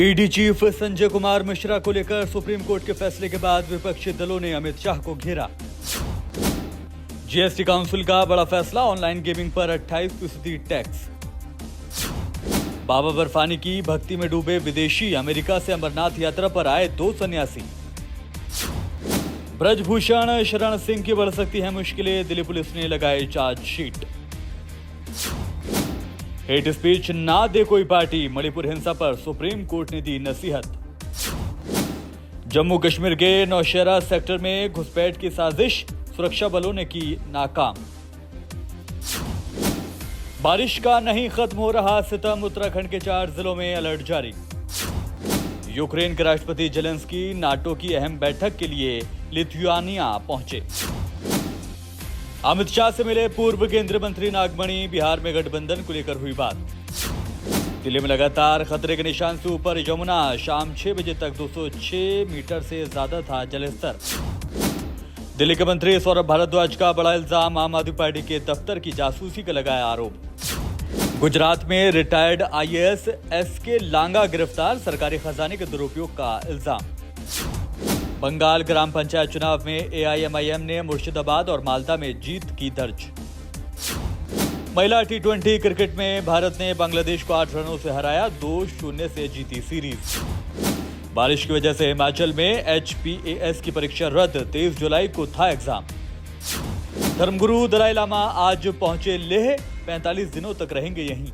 ED chief Sanjay Kumar Mishra को लेकर supreme court के फैसले के बाद विपक्षी दलों ने अमित शाह को घेरा। जीएसटी काउंसिल का बड़ा फैसला, ऑनलाइन गेमिंग पर 28% टैक्स। बाबा बर्फानी की भक्ति में डूबे विदेशी, अमेरिका से अमरनाथ यात्रा पर आए 2 सन्यासी। ब्रजभूषण शरण सिंह की बढ़ सकती है मुश्किलें, दिल्ली पुलिस ने लगाई चार्जशीट। हेट स्पीच ना दे कोई पार्टी, मणिपुर हिंसा पर सुप्रीम कोर्ट ने दी नसीहत। जम्मू कश्मीर के नौशेरा सेक्टर में घुसपैठ की साजिश, सुरक्षा बलों ने की नाकाम। बारिश का नहीं खत्म हो रहा सितम, उत्तराखंड के 4 जिलों में अलर्ट जारी। यूक्रेन के राष्ट्रपति जेलेंस्की नाटो की अहम बैठक के लिए लिथुआनिया पहुंचे। अमित शाह से मिले पूर्व केंद्रीय मंत्री नागमणि, बिहार में गठबंधन को लेकर हुई बात। दिल्ली में लगातार खतरे के निशान से ऊपर यमुना, शाम 6 बजे तक 206 मीटर से ज्यादा था जलस्तर। दिल्ली के मंत्री सौरभ भारद्वाज का बड़ा इल्जाम, आम आदमी पार्टी के दफ्तर की जासूसी का लगाया आरोप। गुजरात में रिटायर्ड आईएएस एसके लांगा गिरफ्तार, सरकारी खजाने के दुरुपयोग का इल्जाम। बंगाल ग्राम पंचायत चुनाव में एआईएमआईएम ने मुर्शिदाबाद और मालदा में जीत की दर्ज। महिला टी20 क्रिकेट में भारत ने बांग्लादेश को 8 रनों से हराया, 2-0 से जीती सीरीज। बारिश की वजह से हिमाचल में एचपीएएस की परीक्षा रद्द, 23 जुलाई को था एग्जाम। धर्मगुरु दलाई लामा आज पहुंचे लेह, 45 दिनों तक रहेंगे यहीं।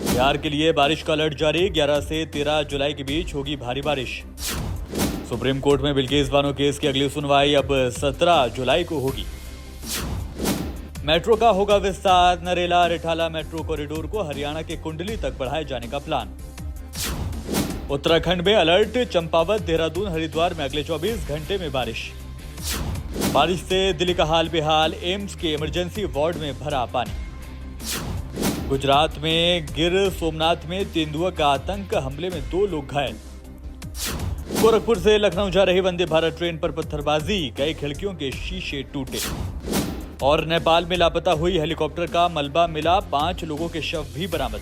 बिहार के लिए बारिश का अलर्ट जारी, 11 से 13 जुलाई के बीच होगी भारी बारिश। सुप्रीम कोर्ट में बिल्किस बानो केस की अगली सुनवाई अब 17 जुलाई को होगी। मेट्रो का होगा विस्तार, नरेला रिठाला मेट्रो कॉरिडोर को हरियाणा के कुंडली तक बढ़ाए जाने का प्लान। उत्तराखंड में अलर्ट, चंपावत, देहरादून, हरिद्वार में अगले 24 घंटे में बारिश। बारिश से दिल्ली का हाल बेहाल, एम्स के इमरजेंसी वार्ड में भरा पानी। गुजरात में गिर सोमनाथ में तेंदुआ का आतंक, हमले में 2 लोग घायल। गोरखपुर से लखनऊ जा रही वंदे भारत ट्रेन पर पत्थरबाजी, कई खिड़कियों के शीशे टूटे। और नेपाल में लापता हुई हेलीकॉप्टर का मलबा मिला, 5 लोगों के शव भी बरामद।